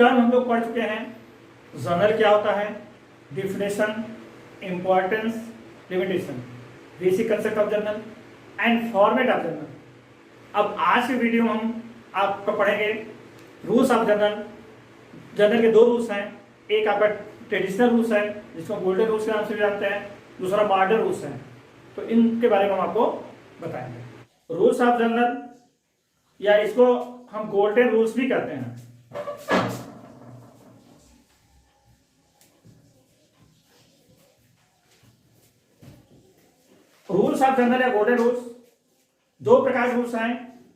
Term हम लोग पढ़ चुके हैं। जर्नल क्या होता है, definition, importance, limitation, basic concept of journal and format of journal. अब आज के वीडियो में हम आपको पढ़ेंगे रूल्स ऑफ जर्नल। जर्नल के दो रूल्स हैं, एक आपका ट्रेडिशनल रूल्स है जिसको गोल्डन रूल्स के नाम से भी जानते हैं, दूसरा मॉडर्न रूल्स है। तो इनके बारे में हम आपको बताएंगे। रूल्स ऑफ जर्नल या इसको हम गोल्डन रूल्स भी कहते हैं। रूल्स ऑफ जर्नल या गोल्डन रूल्स दो प्रकार के रूल्स हैं,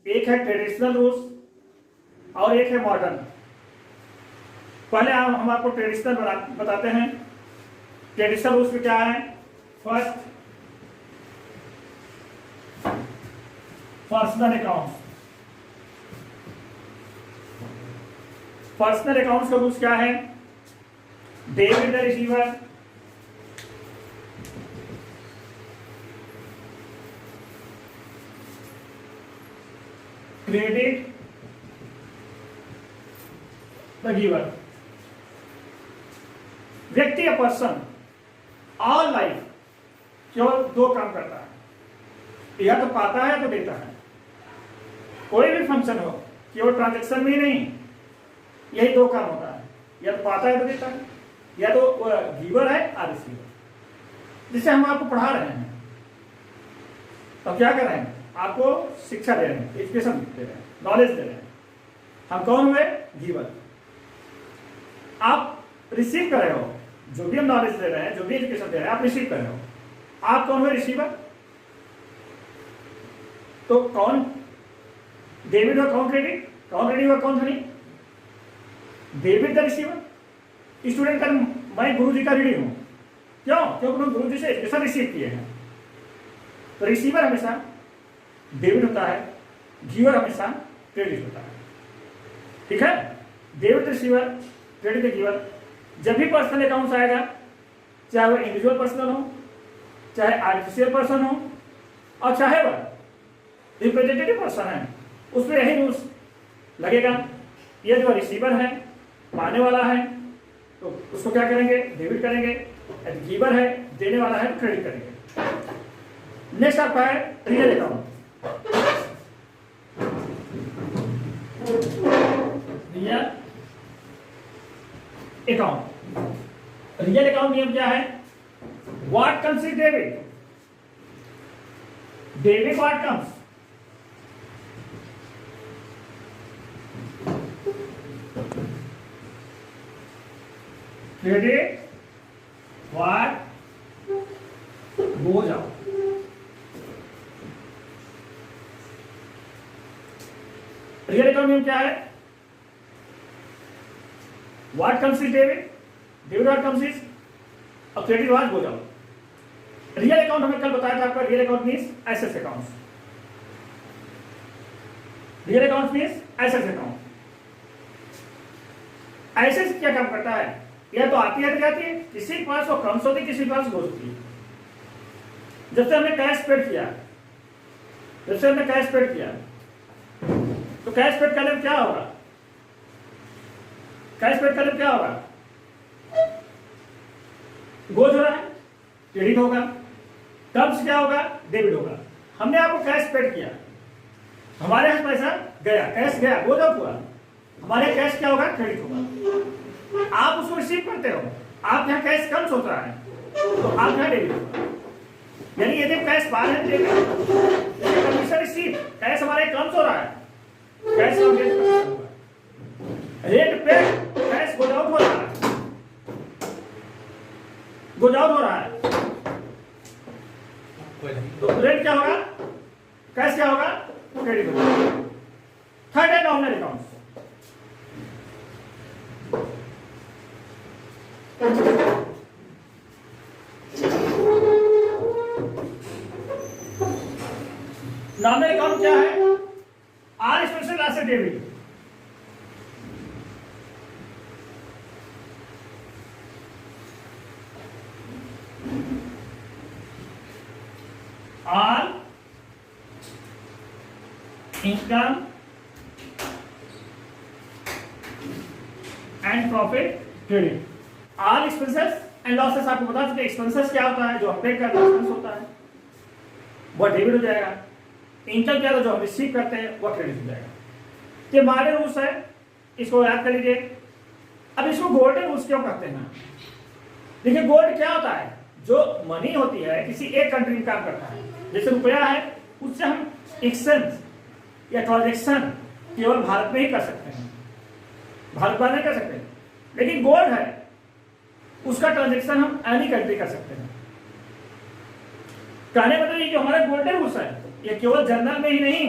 एक है ट्रेडिशनल रूल्स और एक है मॉडर्न। पहले हम आपको ट्रेडिशनल बताते हैं। ट्रेडिशनल रूल्स में क्या है, first personal accounts. Personal accounts का रूल्स क्या है, debit the receiver, credit the giver. व्यक्ति या पर्सन ऑल लाइफ केवल दो काम करता है, या तो पाता है तो देता है। कोई भी फंक्शन हो, केवल ट्रांजैक्शन में ही नहीं, यही दो काम होता है, या तो पाता है तो देता है, या तो गिवर है और रिसीवर। जिसे हम आपको पढ़ा रहे हैं, तो क्या कर रहे हैं, आपको शिक्षा दे रहे हैं, एजुकेशन दे रहे हैं, नॉलेज दे रहे हैं। हम कौन हुए, गिवर। आप रिसीव कर रहे हो, जो भी हम नॉलेज दे रहे हैं, जो भी एजुकेशन दे रहे हैं, आप रिसीव कर रहे हो। आप कौन हुए, रिसीवर। तो कौन डेबिट और कौन क्रेडिट, कौन क्रेडिट और कौन धनी, डेबिट द रिसीवर। स्टूडेंट का मैं गुरु जी का ऋणी हूं, क्यों, क्योंकि उन्होंने गुरु जी से एजुकेशन रिसीव किए हैं। तो रिसीवर हमेशा डेबिट होता है, गिवर हमेशा क्रेडिट होता है। ठीक है, डेबिट रिसीवर, क्रेडिट गिवर। जब भी पर्सनल अकाउंट्स आएगा, चाहे वो इंडिविजुअल पर्सनल हो, चाहे आर्टिफिशियल पर्सन हो, और चाहे वह रिप्रेजेंटेटिव पर्सन है, उसमें यही रूल्स लगेगा। ये जो रिसीवर है, पाने वाला है, तो उसको क्या करेंगे, डेबिट करेंगे। गिवर है, देने वाला है, तो क्रेडिट करेंगे। नेक्स्ट आपका है real account. Real account, real account नियम क्या है, what comes is debit, debit what comes, credit what goes out. Real account नियम क्या है, what comes is debit, debit what comes is, और credit what goes out. Real account हमने कल बताया था आपका, real account means assets accounts. Real account means assets account. Assets क्या काम करता है, या तो आती है तो जाती है, किसी के पास वो कम होती है, किसी के पास वो होती है। जब से हमने कैश पेड किया, जब से हमने कैश पेड किया, तो कैश पेड करने में क्या होगा, कैश पेड करने में क्या होगा, गोज हो रहा है, क्रेडिट होगा। तब से क्या होगा, डेबिट होगा। हमने आपको कैश पेड किया, हमारे यहाँ पैसा गया, कैश गया, गोज आउट हुआ, हमारे कैश क्या होगा, क्रेडिट होगा। आप उसको रिसीव करते हो, आप यहाँ कैश कम सोच रहा है, तो आप यहाँ डेबिट होगा। यानी यदि कैश बाहर है, कमीशन रिसीव, कैश हमारे कम हो रहा है, कैश रेट पे कैश गोज आउट हो रहा है, गोज आउट हो रहा है, तो रेट क्या होगा, कैश क्या होगा, क्रेडिट होगा। थर्ड है नॉमिनल अकाउंट। नॉमिनल अकाउंट क्या है, are special asset debit. Are income and profit credit. All expenses and losses, आपको बता चुके एक्सपेंसेस क्या होता है, जो हम पे करते हैं एक्सपेंस होता है, वो डेबिट हो जाएगा। इनकम क्या होता है, जो हम रिसीव करते हैं, वो क्रेडिट हो जाएगा। ये मॉडर्न रूल्स है, इसको याद कर लीजिए। अब इसको गोल्डन रूल्स क्यों कहते हैं? देखिए गोल्ड क्या होता है, जो मनी होती है किसी एक कंट्री में काम करता है। जैसे रुपया है, उससे हम एक्सचेंज या ट्रांजेक्शन केवल भारत में ही कर सकते हैं, भारत बाहर नहीं कर सकते। लेकिन गोल्ड है, उसका ट्रांजेक्शन हम एनी कंट्री कर सकते हैं। कहने मतलब ये जो हमारा गोल्डन रूल्स है, ये केवल जनरल में ही नहीं,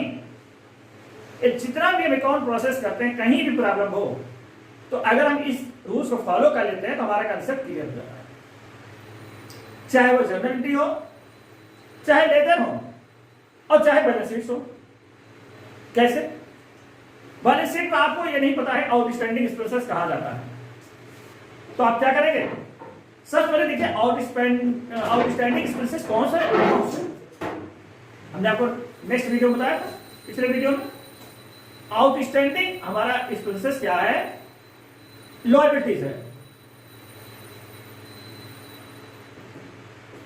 ये जितना भी हम अकाउंट प्रोसेस करते हैं, कहीं भी प्रॉब्लम हो तो अगर हम इस रूल्स को फॉलो कर लेते हैं तो हमारा कंसेप्ट क्लियर हो जाता है। चाहे वो जनरल एंट्री हो, चाहे लेजर हो, और चाहे बैलेंस शीट हो। कैसे? बैलेंस शीट में आपको ये नहीं पता है आउटस्टैंडिंग एक्सपेंसेस कहा जाता है, तो आप क्या करेंगे? सबसे पहले देखिए आउटस्टैंडिंग एक्सपेंसेस कौन सा है। हमने आपको नेक्स्ट वीडियो में बताया था, पिछले वीडियो में। आउटस्टैंडिंग हमारा एक्सपेंसेस क्या है? लायबिलिटीज है।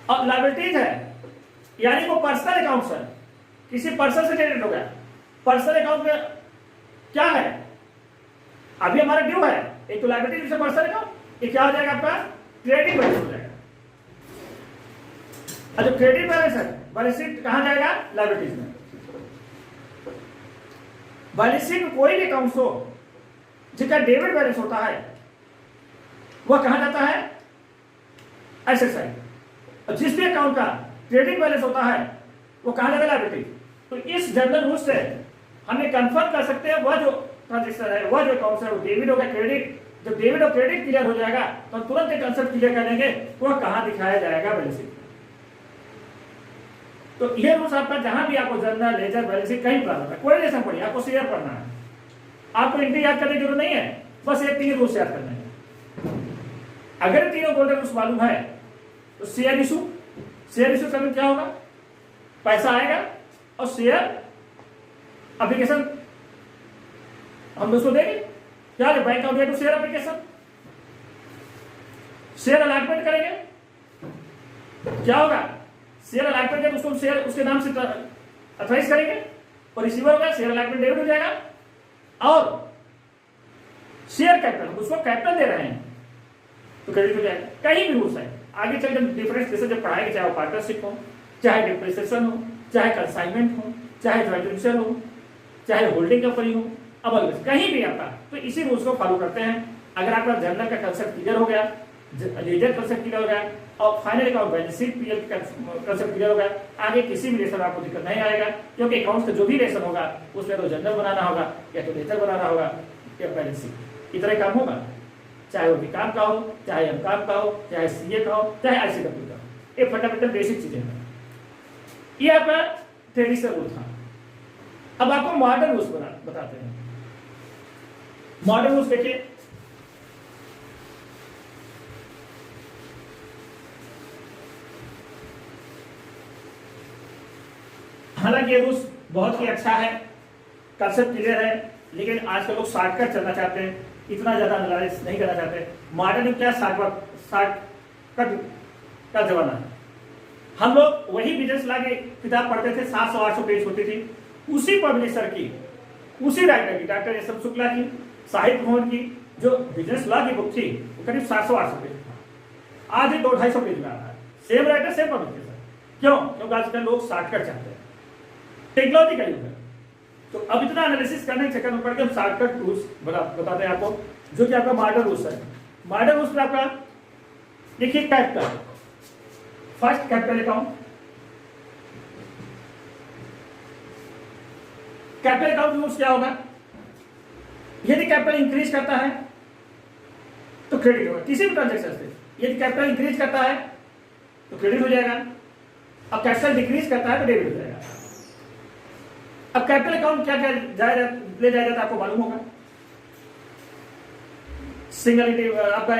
और लायबिलिटीज है यानी वो पर्सनल अकाउंट्स है, किसी पर्सन से रिलेटेड हो गया। पर्सनल अकाउंट में क्या है? अभी हमारा ड्यू है, एक तो लायबिलिटी से पर्सनल अकाउंट, ये क्या हो जाएगा आपका? क्रेडिट बैलेंस हो जाएगा। और जो क्रेडिट बैलेंस है, बैलेंस शीट कहां जाएगा? लायबिलिटीज में। बैलेंस शीट में कोई भी अकाउंट हो जिसका डेबिट बैलेंस होता है, वह कहां जाता है? Asset side. और जिस भी अकाउंट का क्रेडिट बैलेंस होता है, वो कहां जाएगा? लायबिलिटी। तो इस जनरल रूल से हमें कंफर्म कर सकते हैं वह जो ट्रांजेक्शन है, वह जो अकाउंट है, वो डेबिट होगा क्रेडिट। जब डेबिट और क्रेडिट क्लियर हो जाएगा तो हम तुरंत एक कंसेप्ट क्लियर कर लेंगे, वह कहां दिखाया जाएगा? Balance sheet. तो ये रूल्स आपका जहां भी आपको जनरल, लेजर, बैलेंस शीट कहीं प्रॉब्लम है, कोई लेसन पढ़िए, आपको शेयर पढ़ना है, आपको एंट्री याद करने की जरूरत नहीं है, बस ये 3 रूल्स याद करने हैं। अगर तीनों गोल्डन रूल्स मालूम है तो शेयर इशू करने में क्या होगा? पैसा आएगा और शेयर एप्लीकेशन हम दोस्तों देंगे। क्या है? Bank of to share application, share allotment करेंगे। क्या होगा? शेयर अलॉटमेंट है, उसको शेयर उसके नाम से अथराइज करेंगे और रिसीवर होगा, शेयर अलॉटमेंट डेबिट हो जाएगा। और शेयर कैपिटल, उसको कैपिटल दे रहे हैं तो क्रेडिट हो जाएगा। कहीं भी रूल्स है, आगे चलकर डिफरेंस जैसे जब पढ़ाएंगे, चाहे वो पार्टनरशिप हो, चाहे डिप्रिसिएशन हो, चाहे कंसाइनमेंट हो, चाहे जॉइंट वेंचर हो, चाहे होल्डिंग कंपनी हो, अब कहीं भी आपका, तो इसी रूल्स को फॉलो करते हैं। अगर आपका जनरल का कंसेप्ट क्लियर हो गया, लेजर कंसेप्ट क्लियर हो गया और final account balance sheet concept clear हो गया, आगे किसी भी लेसन आपको दिक्कत नहीं आएगा, क्योंकि अकाउंट्स का जो भी लेसन होगा उसमें तो जनरल बनाना होगा, या तो लेजर बनाना होगा, या बैलेंस शीट, इतना काम होगा। चाहे वो विकाम का हो, चाहे एमकाम का हो, चाहे सीए का हो, चाहे आईसीडब्ल्यू का हो। ये फंडामेंटल बेसिक चीजें हैं। ये आपका ट्रेडिशनल रूल था। अब आपको मॉडर्न रूल्स बताते हैं। मॉडर्न रूल्स देखिए, हालांकि ये रूल्स बहुत ही अच्छा है, कंसेप्ट क्लियर है, लेकिन आजकल लोग शॉर्टकट चलना चाहते हैं, इतना ज्यादा एनालिसिस नहीं करना चाहते। मॉडर्न में क्या शॉर्टकट का जमाना है। हम लोग वही बिजनेस लॉ की किताब पढ़ते थे, 700-800 पेज होती थी, उसी पब्लिशर की, उसी राइटर की, डॉक्टर एस एम शुक्ला की, साहित्य भवन की जो बिजनेस लॉ की बुक थी, वो करीब 700-800 पेज था। आज 200-250 पेज में आ रहा है, सेम राइटर सेम पब्लिशर। क्यों? क्योंकि आजकल लोग शॉर्टकट चाहते हैं, टेक्नोलॉजी का युग है। तो अब इतना एनालिसिस करने के चक्कर में पड़ के हम शॉर्टकट रूल्स बताते हैं आपको, जो कि आपका मॉडर्न रूल्स है। मॉडर्न रूल्स में आपका देखिए capital, first capital account. Capital account rules क्या होगा? यदि कैपिटल इंक्रीज करता है तो क्रेडिट होगा किसी भी ट्रांजेक्शन से। यदि कैपिटल इंक्रीज करता है तो क्रेडिट हो जाएगा, अब कैपिटल डिक्रीज करता है तो डेबिट हो जाएगा। अब कैपिटल अकाउंट क्या क्या ले जाया जाता है आपको मालूम होगा। सिंगलिटी आपका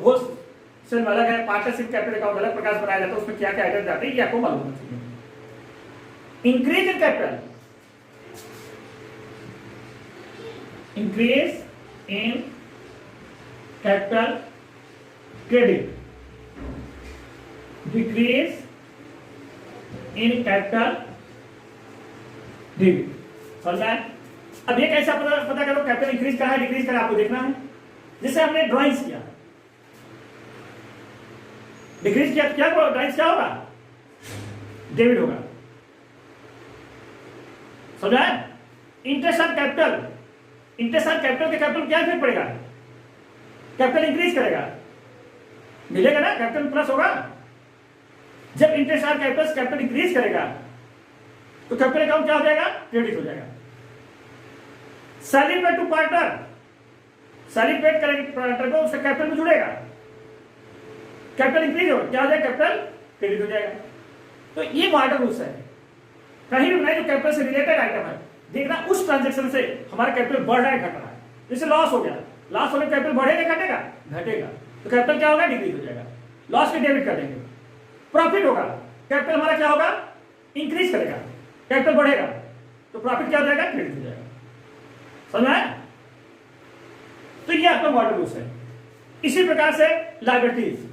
होलसेल में अलग है, पार्टनरशिप कैपिटल अकाउंट अलग प्रकार से बनाया जाता है, उसमें क्या क्या आइटम जाते हैं ये आपको मालूम होना चाहिए। Increase in capital, increase in capital credit, decrease in capital debit. समझ रहा है? अब ये कैसे पता करो कैपिटल इंक्रीज करा है डिक्रीज करा, आपको देखना है। जैसे हमने ड्राइंग्स किया, डिक्रीज किया तो क्या ड्राइंग्स क्या होगा? डेबिट होगा। समझा है? Interest on capital, interest on capital के कैपिटल क्या इफेक्ट पड़ेगा? कैपिटल इंक्रीज करेगा, मिलेगा ना, कैपिटल प्लस होगा। जब interest on capital capital increase करेगा तो कैपिटल अकाउंट क्या हो जाएगा? क्रेडिट हो जाएगा। Salary paid to partner, salary paid करेंगे पार्टनर को, उसका कैपिटल में जुड़ेगा, कैपिटल इंक्रीज होगा, क्या हो जाएगा? कैपिटल क्रेडिट हो जाएगा। तो ये मॉडल रूल्स है। कहीं भी बनाए जो कैपिटल से रिलेटेड आइटम है, देखना उस ट्रांजेक्शन से हमारा कैपिटल बढ़ रहा है घट रहा है। जैसे लॉस हो गया, लॉस होने कैपिटल बढ़ेगा घटेगा? घटेगा। तो कैपिटल क्या होगा? डिक्रीज हो जाएगा। लॉस के डेबिट कर देंगे। प्रॉफिट होगा, कैपिटल हमारा क्या होगा? इंक्रीज करेगा, कैपिटल बढ़ेगा तो प्रॉफिट क्या हो जाएगा? क्रेडिट हो जाएगा। समझ आया? तो ये आपका मॉडल रूल्स है। इसी प्रकार से लायबिलिटीज,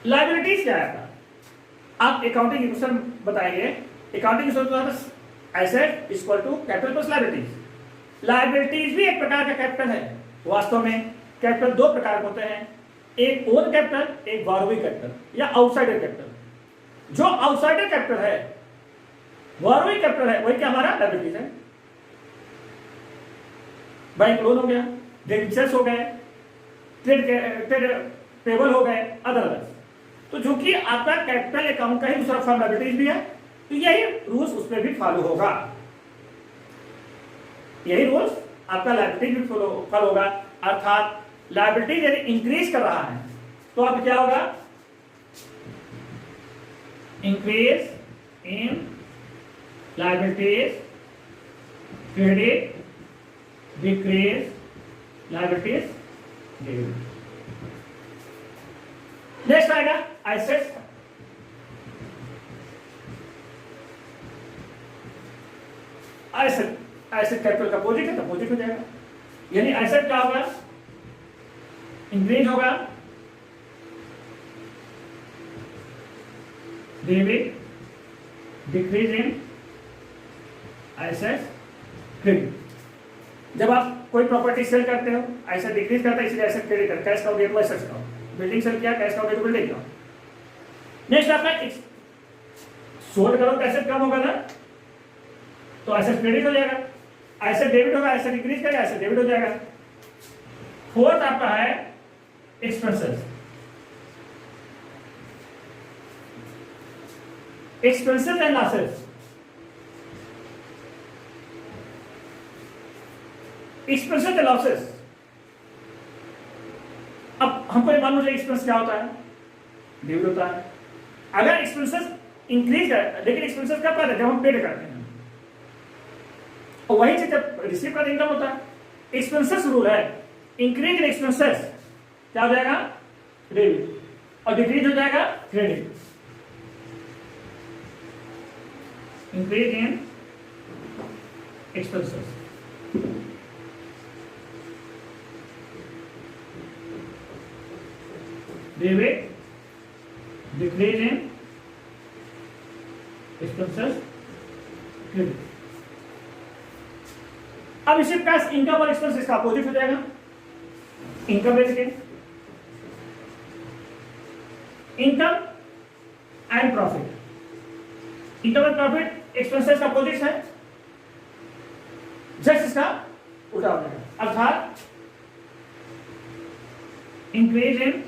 लायबिलिटीज क्या है आपका? आप अकाउंटिंग इक्वेशन बताएंगे, accounting equation asset equal to capital plus liabilities. Liabilities भी एक प्रकार का कैपिटल है। वास्तव में कैपिटल दो प्रकार के होते हैं, एक ओन कैपिटल, एक बोरोइंग कैपिटल या आउटसाइडर कैपिटल। जो आउटसाइडर कैपिटल है, बोरोइंग कैपिटल है, वही क्या हमारा लायबिलिटीज है। बैंक लोन हो गया, डेबिटर्स हो गए, ट्रेड पेबल हो गए, अदर। तो जो कि आपका कैपिटल अकाउंट का ही दूसरा फॉर्म लायबिलिटीज भी है, तो यही रूल्स उसमें भी फॉलो होगा। यही रूल्स आपका लायबिलिटीज भी फॉलो होगा। अर्थात लायबिलिटीज यदि इंक्रीज कर रहा है तो अब क्या होगा? Increase in liabilities credit, decrease liabilities debit. Next आएगा एसेट्स। एसेट कैपिटल का अपोजिट है तो अपोजिट हो जाएगा। यानी एसेट क्या होगा? इंक्रीज होगा, debit, decrease in assets credit. जब आप कोई प्रॉपर्टी सेल करते हो, एसेट डिक्रीज करता है, इसलिए एसेट क्रेडिट करता है। कैश का गेट हुआ एसेट्स का, बिल्डिंग सेल किया, कैश का गेट बिल्डिंग का। नेक्स्ट आपका सोल्ड करो तो एसेट कम होगा ना, तो एसेट क्रेडिट हो जाएगा। एसेट डेबिट होगा, एसेट इंक्रीज करेगा, एसेट डेबिट हो जाएगा। फोर्थ आपका है expenses. Expenses and losses. Expenses and losses. अब हमको ये मालूम है एक्सपेंस क्या होता है? डेबिट होता है। अगर एक्सपेंसेस इंक्रीज है, लेकिन एक्सपेंसेस कब करते हैं? जब हम पेड करते हैं, और वही चीज जब रिसीव का इनकम होता है। एक्सपेंसेस रूल है, इंक्रीज इन एक्सपेंसेस क्या हो जाएगा? डेबिट, और डिक्रीज हो जाएगा credit. Increase in expenses, debit, decrease in expenses credit. अब इसी प्रकार इनकम और एक्सपेंस इसका अपोजिट हो जाएगा। इनकम देखिए, income and profit. Income and profit expenses का अपोजिट है, जस्ट इसका उल्टा हो जाएगा। अर्थात इंक्रीज इन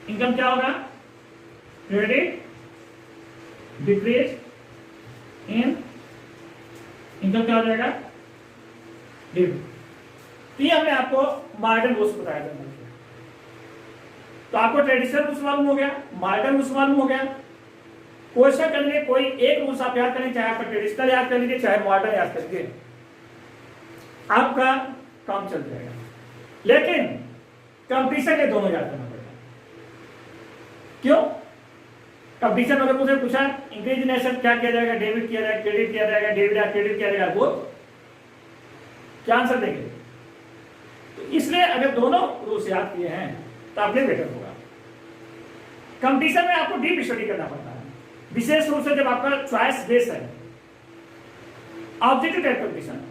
इनकम क्या होगा? क्रेडिट, डिक्रीज इन इनकम क्या हो जाएगा? डेबिट। तो ये हमने आपको मॉडर्न रूल्स बताया था। तो आपको ट्रेडिशनल रूल्स मालूम हो गया, मॉडर्न रूल्स मालूम हो गया। क्वेश्चन करने के कोई एक रूल्स आप याद करें, चाहे आप ट्रेडिशनल याद कर लीजिए, चाहे मॉडर्न याद कर लीजिए, आपका काम चल जाएगा। लेकिन कंपटीशन के दोनों याद करना पड़ेगा। क्यों? कंपटीशन अगर मुझे पूछा इंक्रीज इन एसेट क्या किया जाएगा, डेबिट किया जाएगा, क्रेडिट किया जाएगा, डेबिट या क्रेडिट किया जाएगा, वो क्या आंसर देंगे? तो इसलिए अगर दोनों रूल्स याद किए हैं तो आपके बेटर होगा। कंपटीशन में आपको डीप स्टडी करना पड़ता है, विशेष रूप से जब आपका चॉइस बेस्ड है, ऑब्जेक्टिव टाइप कंपटीशन।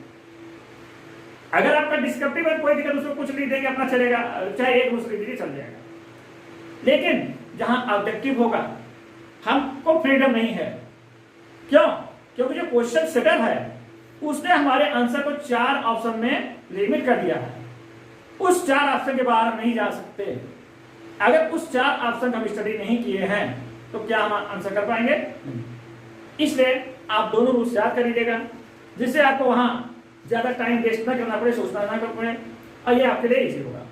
अगर आपका डिस्क्रिप्टिव है कोई दिक्कत, उसको कुछ नहीं देंगे, अपना चलेगा, चाहे एक रूल्स लिख दीजिए चल जाएगा। लेकिन जहां ऑब्जेक्टिव होगा हमको फ्रीडम नहीं है। क्यों? क्योंकि जो क्वेश्चन सेटर है उसने हमारे आंसर को 4 ऑप्शन में लिमिट कर दिया है। उस 4 ऑप्शन के बाहर हम नहीं जा सकते। अगर उस 4 ऑप्शन हम स्टडी नहीं किए हैं तो क्या हम आंसर कर पाएंगे? इसलिए आप दोनों रूल्स याद कर लीजिएगा, जिससे आपको वहां ज्यादा टाइम वेस्ट ना करना पड़े, सोचना ना करना पड़े, और ये आपके लिए इजी होगा।